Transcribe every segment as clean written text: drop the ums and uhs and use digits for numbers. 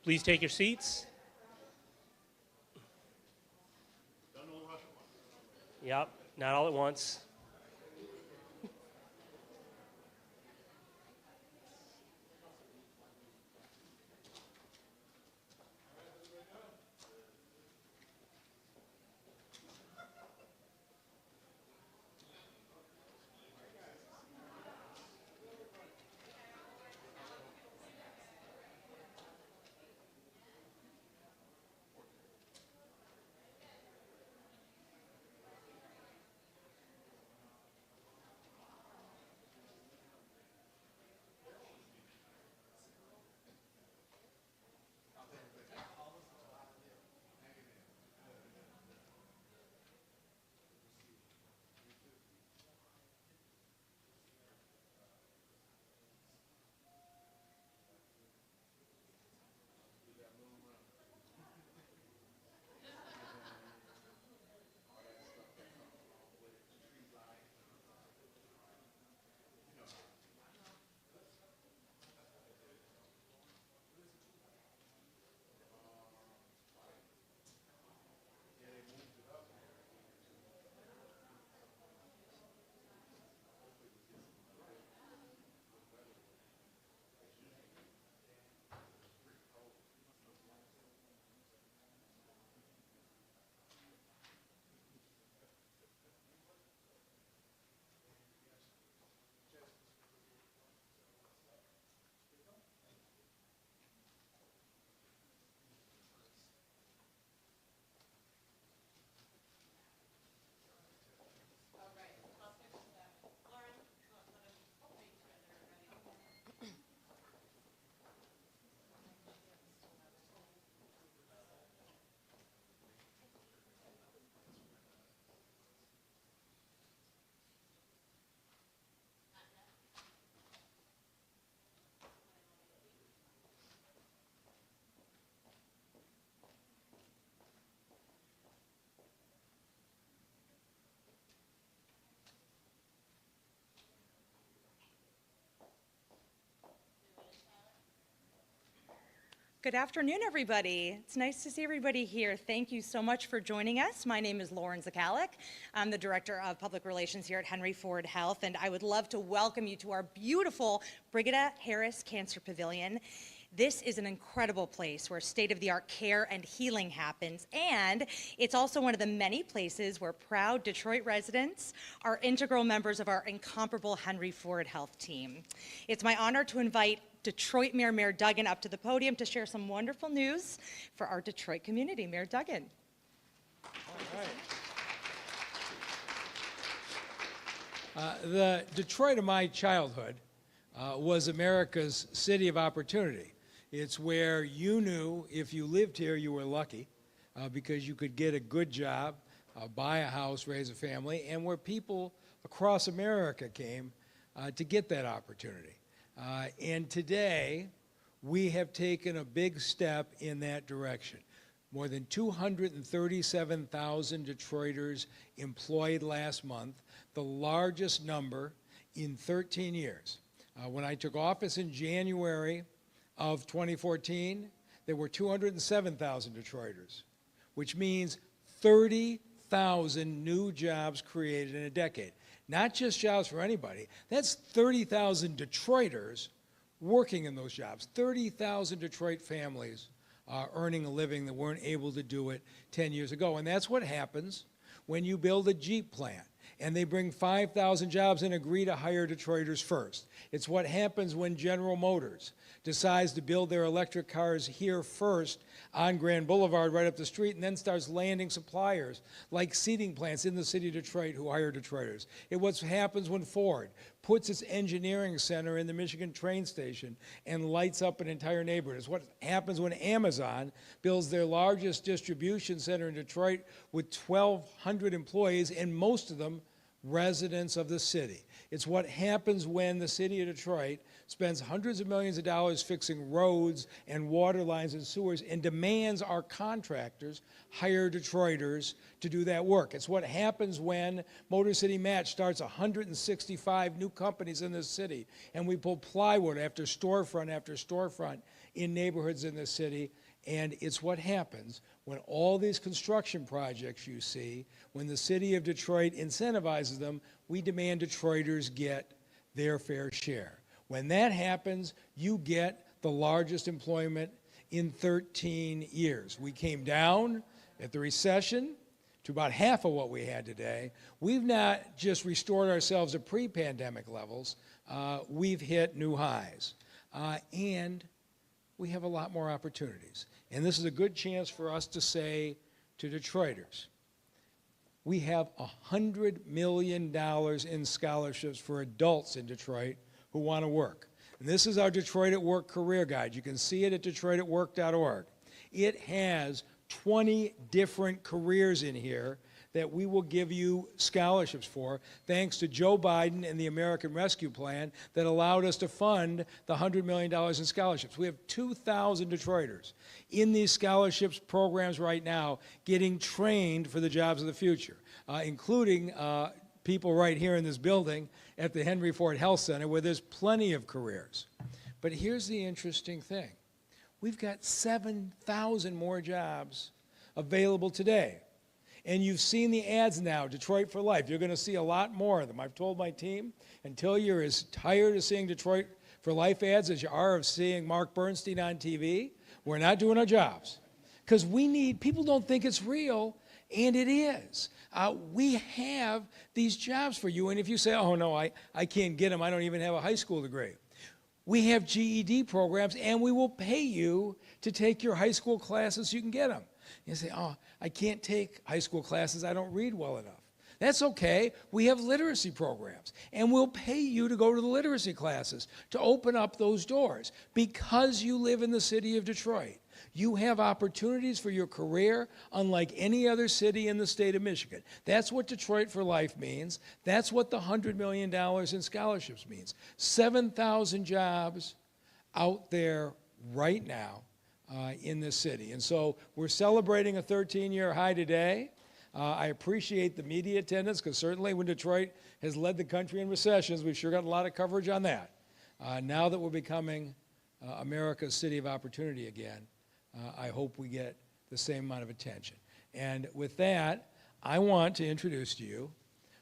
Please take your seats. Yep, not all at once. Good afternoon, everybody. It's nice to see everybody here. Thank you so much for joining us. My name is Lauren Zakalik. I'm the Director of Public Relations here at Henry Ford Health, and I would love to welcome you to our beautiful Brigida Harris Cancer Pavilion. This is an incredible place where state-of-the-art care and healing happens, and it's also one of the many places where proud Detroit residents are integral members of our incomparable Henry Ford Health team. It's my honor to invite Detroit Mayor Duggan up to the podium to share some wonderful news for our Detroit community. Mayor Duggan. All right. The Detroit of my childhood was America's city of opportunity. It's where you knew if you lived here you were lucky because you could get a good job, buy a house, raise a family, and where people across America came to get that opportunity. And today, we have taken a big step in that direction. More than 237,000 Detroiters employed last month, the largest number in 13 years. When I took office in January of 2014, there were 207,000 Detroiters, which means 30,000 new jobs created in a decade. Not just jobs for anybody. That's 30,000 Detroiters working in those jobs. 30,000 Detroit families earning a living that weren't able to do it 10 years ago. And that's what happens when you build a Jeep plant and they bring 5,000 jobs and agree to hire Detroiters first. It's what happens when General Motors decides to build their electric cars here first on Grand Boulevard right up the street and then starts landing suppliers like seating plants in the city of Detroit who hire Detroiters. It's what happens when Ford puts its engineering center in the Michigan train station and lights up an entire neighborhood. It's what happens when Amazon builds their largest distribution center in Detroit with 1,200 employees and most of them residents of the city. It's what happens when the city of Detroit spends hundreds of millions of dollars fixing roads and water lines and sewers and demands our contractors hire Detroiters to do that work. It's what happens when Motor City Match starts 165 new companies in this city and we pull plywood after storefront in neighborhoods in this city. And it's what happens when all these construction projects you see, when the city of Detroit incentivizes them, we demand Detroiters get their fair share. When that happens, you get the largest employment in 13 years. We came down at the recession to about half of what we had today. We've not just restored ourselves to pre-pandemic levels, we've hit new highs. And we have a lot more opportunities. And this is a good chance for us to say to Detroiters, we have $100 million in scholarships for adults in Detroit who want to work. And this is our Detroit at Work career guide. You can see it at detroitatwork.org. It has 20 different careers in here that we will give you scholarships for, thanks to Joe Biden and the American Rescue Plan that allowed us to fund the $100 million in scholarships. We have 2,000 Detroiters in these scholarships programs right now getting trained for the jobs of the future, including people right here in this building at the Henry Ford Health Center where there's plenty of careers. But here's the interesting thing. We've got 7,000 more jobs available today. And you've seen the ads now, Detroit for Life. You're going to see a lot more of them. I've told my team, until you're as tired of seeing Detroit for Life ads as you are of seeing Mark Bernstein on TV, we're not doing our jobs. Because people don't think it's real, and it is. We have these jobs for you, and if you say, oh no, I can't get them, I don't even have a high school degree. We have GED programs, and we will pay you to take your high school classes so you can get them. You say, oh, I can't take high school classes, I don't read well enough. That's okay. We have literacy programs, and we'll pay you to go to the literacy classes to open up those doors. Because you live in the city of Detroit, you have opportunities for your career unlike any other city in the state of Michigan. That's what Detroit for Life means. That's what the $100 million in scholarships means. 7,000 jobs out there right now in this city. And so we're celebrating a 13-year high today. I appreciate the media attendance, because certainly when Detroit has led the country in recessions, we've sure got a lot of coverage on that. Now that we're becoming America's city of opportunity again, I hope we get the same amount of attention. And with that, I want to introduce to you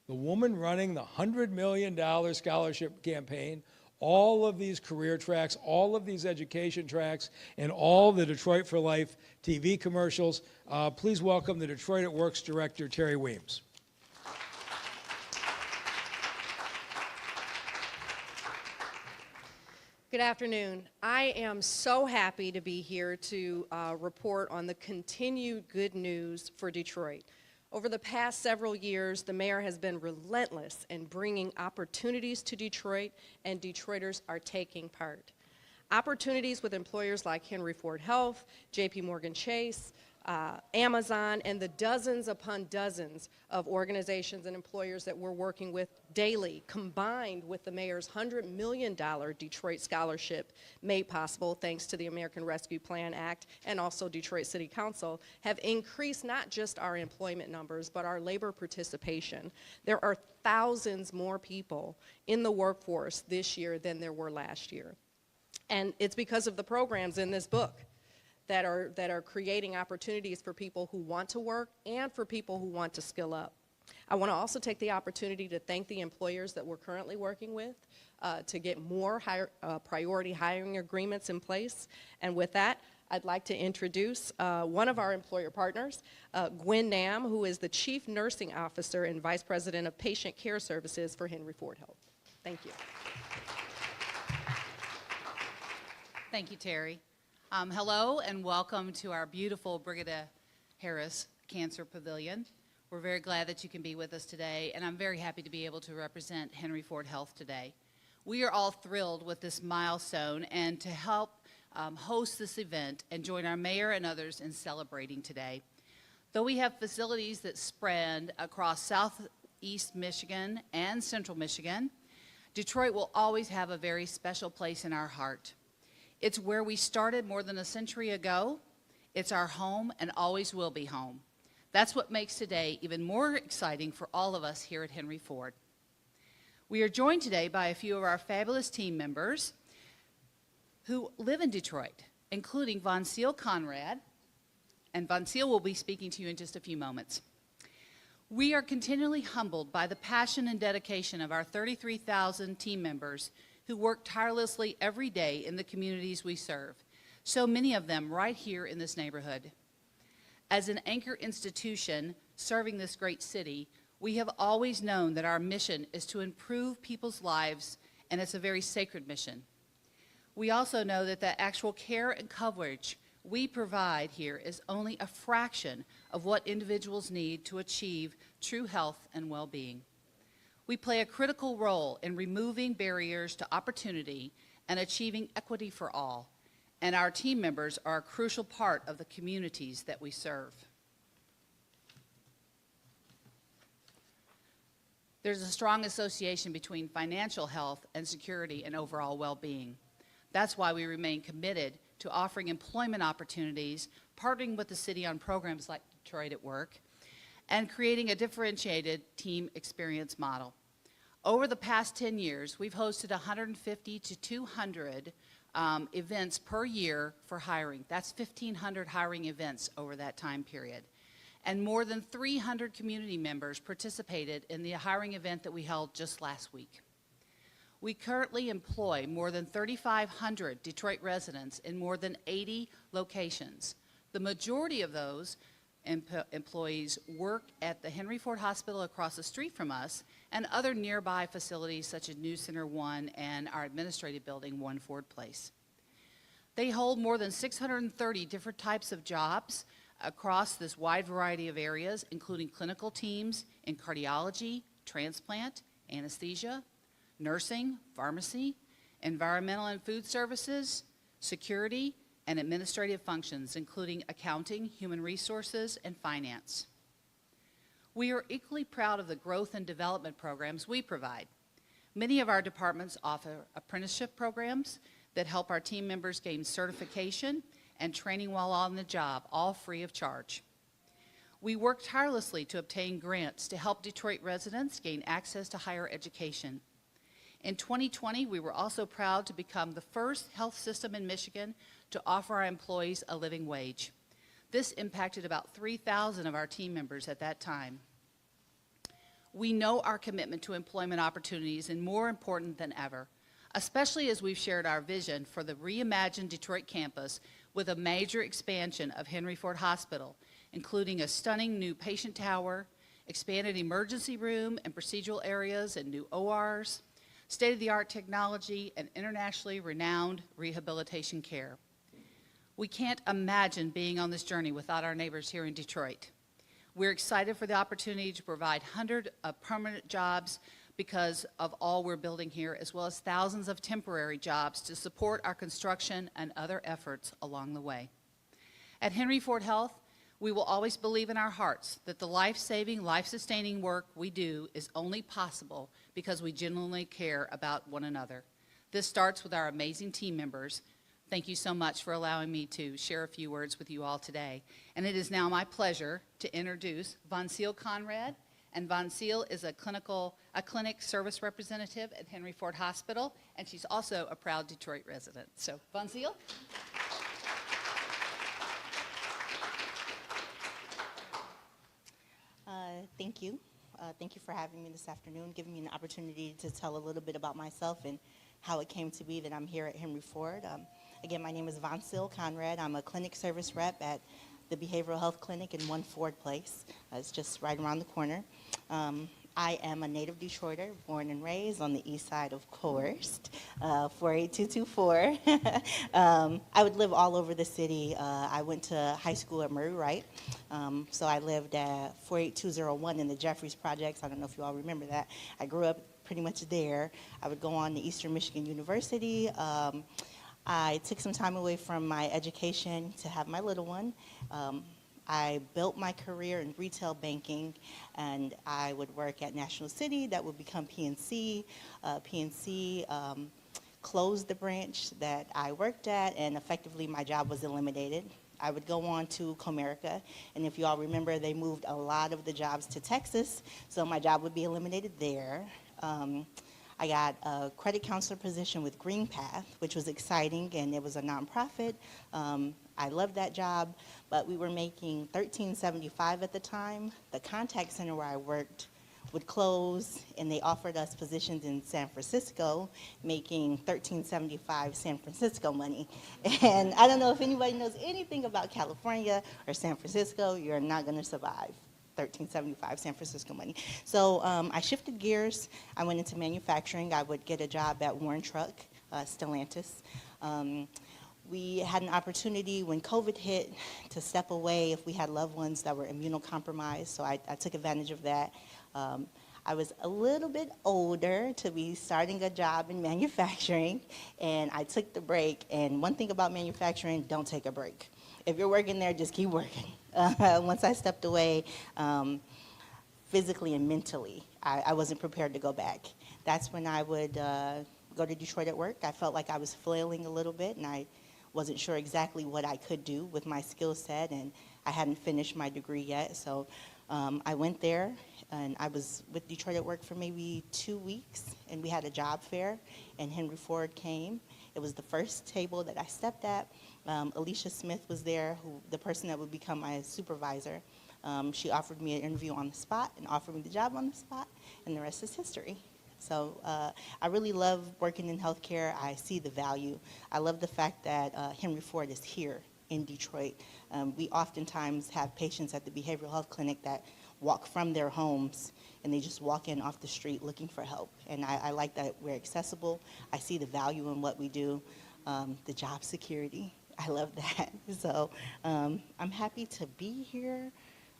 the woman running the $100 million scholarship campaign, all of these career tracks, all of these education tracks, and all the Detroit for Life TV commercials. Please welcome the Detroit at Work's director, Terri Weems. Good afternoon. I am so happy to be here to report on the continued good news for Detroit. Over the past several years, the mayor has been relentless in bringing opportunities to Detroit, and Detroiters are taking part. Opportunities with employers like Henry Ford Health, JP Morgan Chase, Amazon, and the dozens upon dozens of organizations and employers that we're working with daily, combined with the mayor's $100 million Detroit scholarship made possible thanks to the American Rescue Plan Act and also Detroit City Council, have increased not just our employment numbers, but our labor participation. There are thousands more people in the workforce this year than there were last year. And it's because of the programs in this book that are creating opportunities for people who want to work and for people who want to skill up. I want to also take the opportunity to thank the employers that we're currently working with to get more priority hiring agreements in place. And with that, I'd like to introduce one of our employer partners, Gwen Nam, who is the Chief Nursing Officer and Vice President of Patient Care Services for Henry Ford Health. Thank you. Thank you, Terri. Hello and welcome to our beautiful Brigida Harris Cancer Pavilion. We're very glad that you can be with us today, and I'm very happy to be able to represent Henry Ford Health today. We are all thrilled with this milestone and to help host this event and join our mayor and others in celebrating today. Though we have facilities that spread across southeast Michigan and central Michigan, Detroit will always have a very special place in our heart. It's where we started more than a century ago. It's our home and always will be home. That's what makes today even more exciting for all of us here at Henry Ford. We are joined today by a few of our fabulous team members who live in Detroit including Von Seal Conrad, and Von Seal will be speaking to you in just a few moments. We are continually humbled by the passion and dedication of our 33,000 team members who work tirelessly every day in the communities we serve, so many of them right here in this neighborhood. As an anchor institution serving this great city, we have always known that our mission is to improve people's lives, and it's a very sacred mission. We also know that the actual care and coverage we provide here is only a fraction of what individuals need to achieve true health and well-being. We play a critical role in removing barriers to opportunity and achieving equity for all, and our team members are a crucial part of the communities that we serve. There's a strong association between financial health and security and overall well-being. That's why we remain committed to offering employment opportunities, partnering with the city on programs like Detroit at Work, and creating a differentiated team experience model. Over the past 10 years, we've hosted 150 to 200 events per year for hiring. That's 1,500 hiring events over that time period. And more than 300 community members participated in the hiring event that we held just last week. We currently employ more than 3,500 Detroit residents in more than 80 locations. The majority of those employees work at the Henry Ford Hospital across the street from us and other nearby facilities such as News Center 1 and our administrative building, 1 Ford Place. They hold more than 630 different types of jobs across this wide variety of areas, including clinical teams in cardiology, transplant, anesthesia, nursing, pharmacy, environmental and food services, security, and administrative functions, including accounting, human resources, and finance. We are equally proud of the growth and development programs we provide. Many of our departments offer apprenticeship programs that help our team members gain certification and training while on the job, all free of charge. We work tirelessly to obtain grants to help Detroit residents gain access to higher education. In 2020, we were also proud to become the first health system in Michigan to offer our employees a living wage. This impacted about 3,000 of our team members at that time. We know our commitment to employment opportunities is more important than ever, especially as we've shared our vision for the reimagined Detroit campus with a major expansion of Henry Ford Hospital, including a stunning new patient tower, expanded emergency room and procedural areas and new ORs, state-of-the-art technology, and internationally renowned rehabilitation care. We can't imagine being on this journey without our neighbors here in Detroit. We're excited for the opportunity to provide hundreds of permanent jobs because of all we're building here, as well as thousands of temporary jobs to support our construction and other efforts along the way. At Henry Ford Health, we will always believe in our hearts that the life-saving, life-sustaining work we do is only possible because we genuinely care about one another. This starts with our amazing team members. Thank you so much for allowing me to share a few words with you all today. And it is now my pleasure to introduce Von Seal Conrad. And Von Seal is a clinic service representative at Henry Ford Hospital, and she's also a proud Detroit resident. So, Von Seal. Thank you. Thank you for having me this afternoon, giving me an opportunity to tell a little bit about myself and how it came to be that I'm here at Henry Ford. Again, my name is Von Seal Conrad. I'm a clinic service rep at the Behavioral Health Clinic in 1 Ford Place. It's just right around the corner. I am a native Detroiter, born and raised on the east side of course, 48224. I would live all over the city. I went to high school at Murray Wright, so I lived at 48201 in the Jeffries Projects. I don't know if you all remember that. I grew up pretty much there. I would go on to Eastern Michigan University. I took some time away from my education to have my little one. I built my career in retail banking, and I would work at National City. That would become PNC. PNC closed the branch that I worked at, and effectively my job was eliminated. I would go on to Comerica, and if you all remember, they moved a lot of the jobs to Texas, so my job would be eliminated there. I got a credit counselor position with Green Path, which was exciting, and it was a nonprofit. I loved that job, but we were making $13.75 at the time. The contact center where I worked would close, and they offered us positions in San Francisco, making $13.75 San Francisco money. And I don't know if anybody knows anything about California or San Francisco, you're not going to survive. $13.75 San Francisco money. So I shifted gears. I went into manufacturing. I would get a job at Warren Truck, Stellantis. We had an opportunity when COVID hit to step away if we had loved ones that were immunocompromised, so I took advantage of that. I was a little bit older to be starting a job in manufacturing, and I took the break. And one thing about manufacturing, don't take a break. If you're working there, just keep working. Once I stepped away, physically and mentally, I wasn't prepared to go back. That's when I would go to Detroit at work. I felt like I was flailing a little bit, and I wasn't sure exactly what I could do with my skill set, and I hadn't finished my degree yet. So I went there, and I was with Detroit at work for maybe 2 weeks, and we had a job fair, and Henry Ford came. It was the first table that I stepped at. Alicia Smith was there, the person that would become my supervisor. She offered me an interview on the spot and offered me the job on the spot, and the rest is history. So I really love working in healthcare. I see the value. I love the fact that Henry Ford is here in Detroit. We oftentimes have patients at the behavioral health clinic that walk from their homes and they just walk in off the street looking for help. And I like that we're accessible. I see the value in what we do. The job security, I love that. So I'm happy to be here.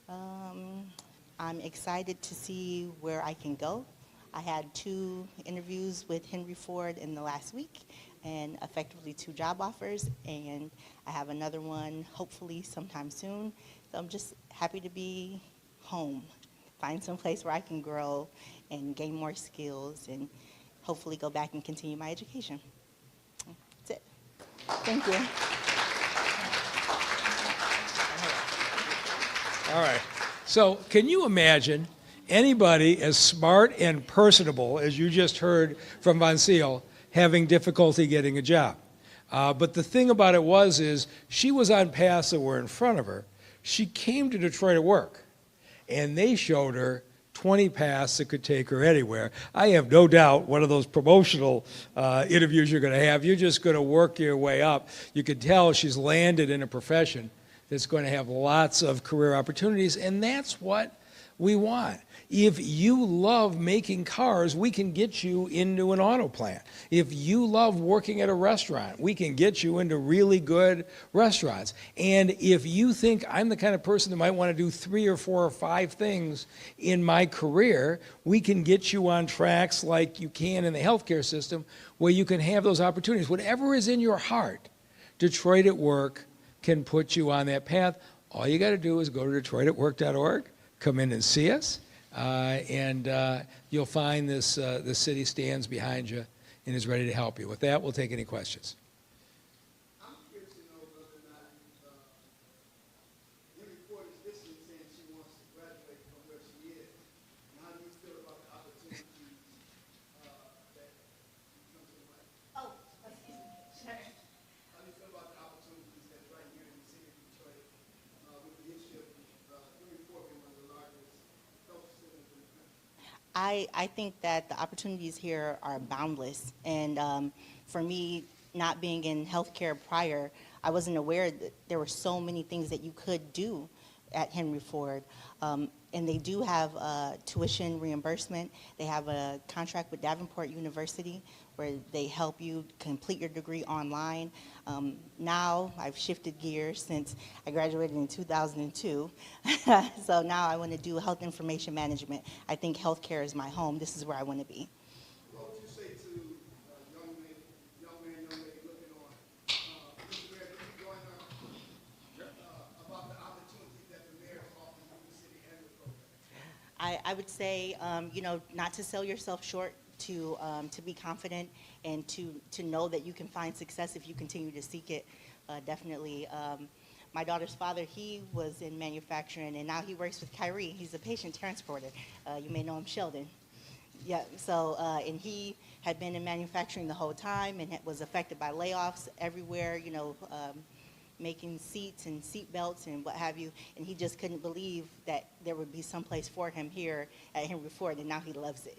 I'm excited to see where I can go. I had 2 interviews with Henry Ford in the last week, and effectively 2 job offers, and I have another one hopefully sometime soon. So I'm just happy to be home, find some place where I can grow and gain more skills and hopefully go back and continue my education. That's it. Thank you. All right. So can you imagine anybody as smart and personable as you just heard from Von Seal having difficulty getting a job? But the thing about it is she was on paths that were in front of her. She came to Detroit at work, and they showed her 20 paths that could take her anywhere. I have no doubt one of those promotional interviews you're going to have, you're just going to work your way up. You could tell she's landed in a profession that's going to have lots of career opportunities, and that's what we want. If you love making cars, we can get you into an auto plant. If you love working at a restaurant, we can get you into really good restaurants. And if you think I'm the kind of person that might want to do 3 or 4 or 5 things in my career, we can get you on tracks like you can in the healthcare system where you can have those opportunities. Whatever is in your heart, Detroit at Work can put you on that path. All you got to do is go to detroitatwork.org, come in and see us, and you'll find the city stands behind you and is ready to help you. With that, we'll take any questions. I'm curious to know whether or not Henry Ford is listening, saying she wants to graduate from where she is. And how do you feel about the opportunities that come to the light? Oh, excuse me. Sure. How do you feel about the opportunities that's right here in the city of Detroit with the issue of Henry Ford being one of the largest health facilities in the country? I think that the opportunities here are boundless. And for me, not being in healthcare prior, I wasn't aware that there were so many things that you could do at Henry Ford. And they do have tuition reimbursement. They have a contract with Davenport University where they help you complete your degree online. Now I've shifted gears since I graduated in 2002. So now I want to do health information management. I think healthcare is my home. This is where I want to be. What would you say to young man, young lady looking on Instagram, going about the opportunities that the mayor is offering in the city and the program? I would say, not to sell yourself short, to be confident, and to know that you can find success if you continue to seek it. Definitely. My daughter's father, he was in manufacturing, and now he works with Kyrie. He's a patient transporter. You may know him, Sheldon. Yeah. So, and he had been in manufacturing the whole time and was affected by layoffs everywhere, making seats and seat belts and what have you, and he just couldn't believe that there would be some place for him here at Henry Ford, and now he loves it.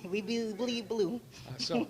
We believe blue. So,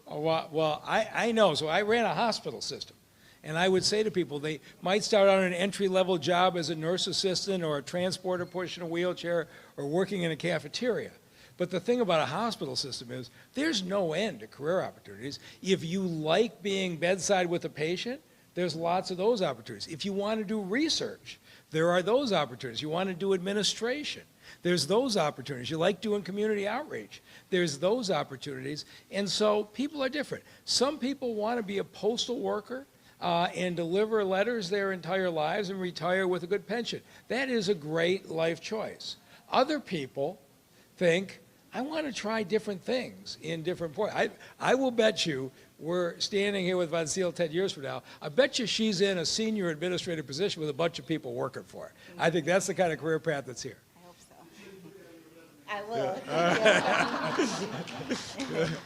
well, I know. So I ran a hospital system. And I would say to people, they might start out an entry-level job as a nurse assistant or a transporter pushing a wheelchair or working in a cafeteria. But the thing about a hospital system is there's no end to career opportunities. If you like being bedside with a patient, there's lots of those opportunities. If you want to do research, there are those opportunities. You want to do administration, there's those opportunities. You like doing community outreach, there's those opportunities. And so people are different. Some people want to be a postal worker and deliver letters their entire lives and retire with a good pension. That is a great life choice. Other people think, I want to try different things in different points. I will bet you we're standing here with Von Seal 10 years from now. I bet you she's in a senior administrative position with a bunch of people working for her. I think that's the kind of career path that's here. I hope so. I will.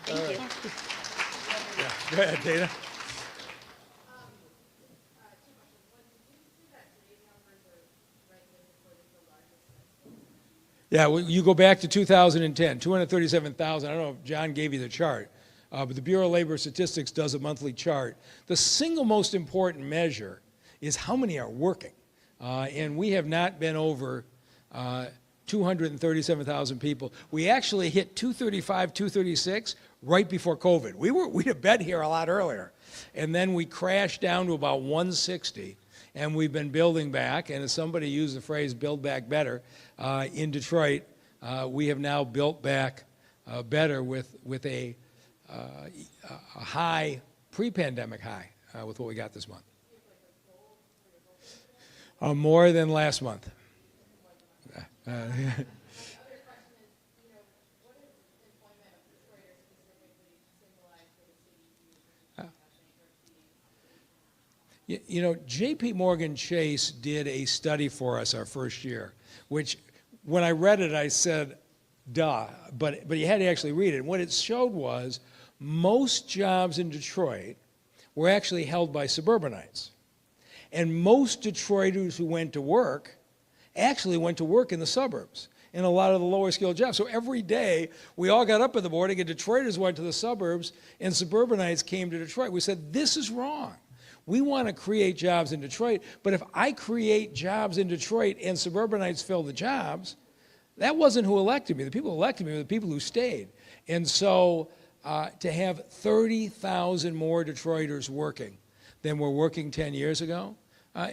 Thank you. Yeah. Go ahead, Dana. Yeah, well, you go back to 2010, 237,000. I don't know if John gave you the chart, but the Bureau of Labor Statistics does a monthly chart. The single most important measure is how many are working. And we have not been over 237,000 people. We actually hit 235, 236 right before COVID. We'd have been here a lot earlier. And then we crashed down to about 160. And we've been building back, and as somebody used the phrase, build back better, in Detroit, we have now built back better with a high, pre-pandemic high, with what we got this month. More than last month. You know, J.P. Morgan Chase did a study for us our first year, which when I read it, I said, duh, but you had to actually read it. And what it showed was most jobs in Detroit were actually held by suburbanites. And most Detroiters who went to work actually went to work in the suburbs in a lot of the lower skilled jobs. So every day, we all got up in the morning and Detroiters went to the suburbs and suburbanites came to Detroit. We said, this is wrong. We want to create jobs in Detroit, but if I create jobs in Detroit and suburbanites fill the jobs, that wasn't who elected me. The people who elected me were the people who stayed. And so to have 30,000 more Detroiters working than were working 10 years ago,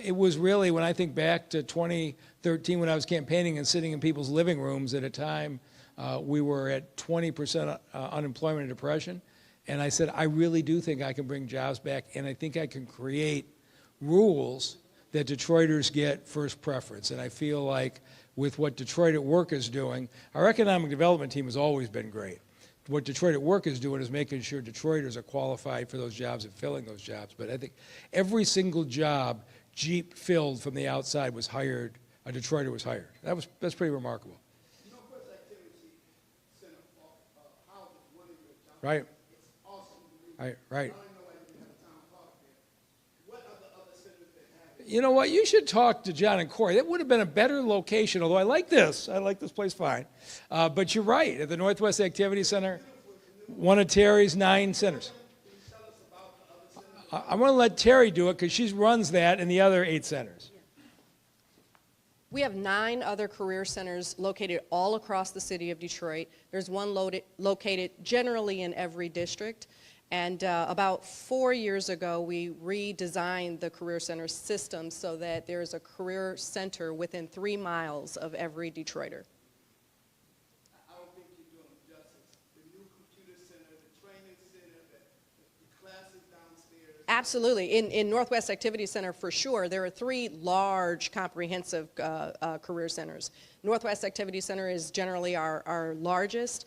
it was really, when I think back to 2013 when I was campaigning and sitting in people's living rooms at a time, we were at 20% unemployment and depression. And I said, I really do think I can bring jobs back, and I think I can create rules that Detroiters get first preference. And I feel like with what Detroit at Work is doing, our economic development team has always been great. What Detroit at Work is doing is making sure Detroiters are qualified for those jobs and filling those jobs. But I think every single job Jeep filled from the outside was hired, a Detroiter was hired. That's pretty remarkable. Northwest Activity Center houses one of your jobs. Right. It's awesome. Right. I don't know why you have a town park there. What are the other centers that have it? You know what? You should talk to John and Corey. That would have been a better location, although I like this. I like this place fine. But you're right. At the Northwest Activity Center, one of Terry's 9 centers. I'm going to let Terry do it because she runs that and the other 8 centers. We have 9 other career centers located all across the city of Detroit. There's one located generally in every district. And about 4 years ago, we redesigned the career center system so that there's a career center within 3 miles of every Detroiter. I don't think you're doing them justice. The new computer center, the training center, the classes downstairs. Absolutely. In Northwest Activity Center, for sure, there are 3 large comprehensive career centers. Northwest Activity Center is generally our largest.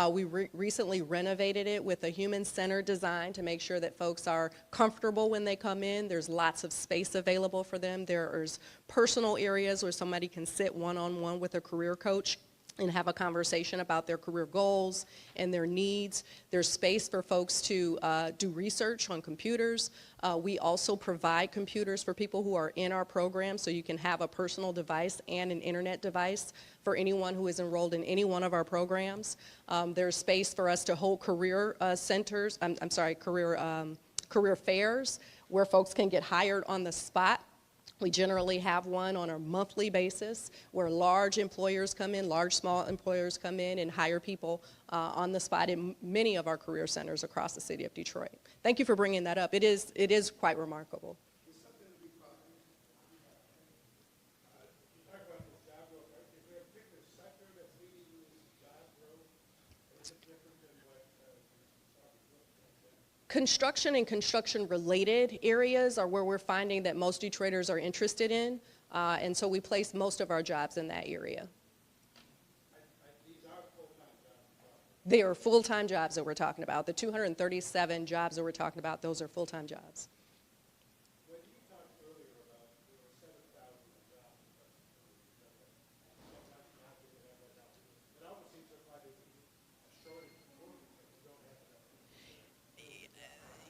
We recently renovated it with a human-centered design to make sure that folks are comfortable when they come in. There's lots of space available for them. There's personal areas where somebody can sit one-on-one with a career coach and have a conversation about their career goals and their needs. There's space for folks to do research on computers. We also provide computers for people who are in our program, so you can have a personal device and an internet device for anyone who is enrolled in any one of our programs. There's space for us to hold career centers, career fairs, where folks can get hired on the spot. We generally have one on a monthly basis where large employers come in, large small employers come in and hire people on the spot in many of our career centers across the city of Detroit. Thank you for bringing that up. It is quite remarkable. Construction and construction-related areas are where we're finding that most Detroiters are interested in, and so we place most of our jobs in that area. They are full-time jobs that we're talking about. The 237 jobs that we're talking about, those are full-time jobs. When you talked earlier about there were 7,000 jobs, sometimes not that you have that now. It almost seems like there's a shortage of work because we don't have enough people.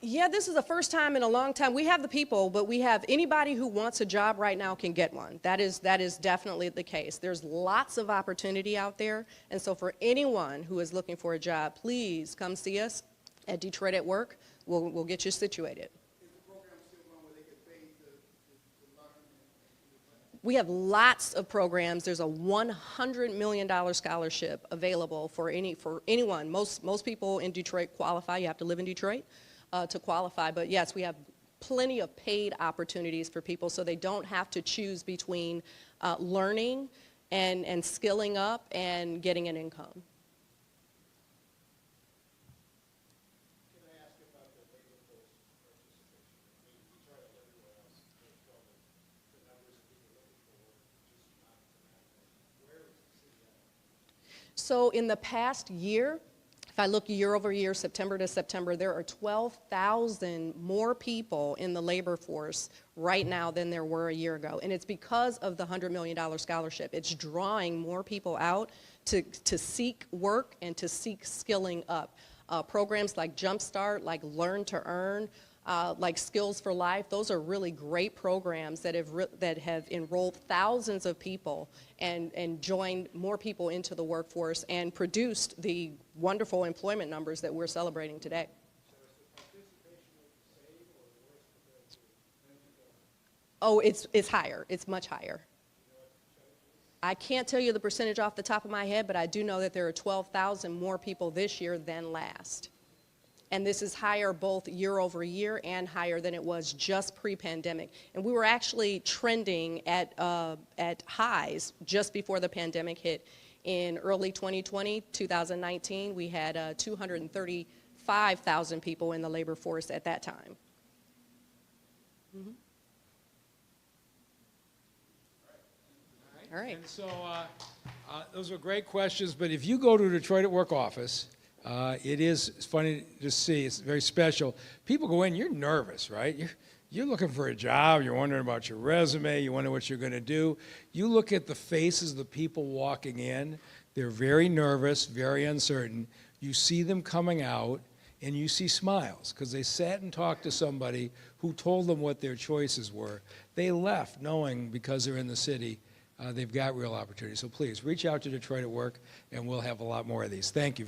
Yeah, this is the first time in a long time. We have the people, but we have anybody who wants a job right now can get one. That is definitely the case. There's lots of opportunity out there, and so for anyone who is looking for a job, please come see us at Detroit at Work. We'll get you situated. Is the program still going where they get paid to learn and We have lots of programs. There's a $100 million scholarship available for anyone. Most people in Detroit qualify. You have to live in Detroit to qualify. But yes, we have plenty of paid opportunities for people so they don't have to choose between learning and skilling up and getting an income. Can I ask about the labor force participation? I mean, Detroit and everywhere else, there's trouble. The numbers of people looking for work just not dramatic. Where is the city at? So in the past year, if I look year over year, September to September, there are 12,000 more people in the labor force right now than there were a year ago. And it's because of the $100 million scholarship. It's drawing more people out to seek work and to seek skilling up. Programs like Jumpstart, like Learn to Earn, like Skills for Life, those are really great programs that have enrolled thousands of people and joined more people into the workforce and produced the wonderful employment numbers that we're celebrating today. Oh, it's higher. It's much higher. I can't tell you the percentage off the top of my head, but I do know that there are 12,000 more people this year than last. And this is higher both year over year and higher than it was just pre-pandemic. And we were actually trending at highs just before the pandemic hit. In early 2020, 2019, we had 235,000 people in the labor force at that time. Mm-hmm. All right. And so those were great questions, but if you go to the Detroit at Work office, it is funny to see, it's very special. People go in, you're nervous, right? You're looking for a job, you're wondering about your resume, you wonder what you're gonna do. You look at the faces of the people walking in, they're very nervous, very uncertain. You see them coming out, and you see smiles, because they sat and talked to somebody who told them what their choices were. They left knowing, because they're in the city, they've got real opportunities. So please, reach out to Detroit at Work, and we'll have a lot more of these. Thank you.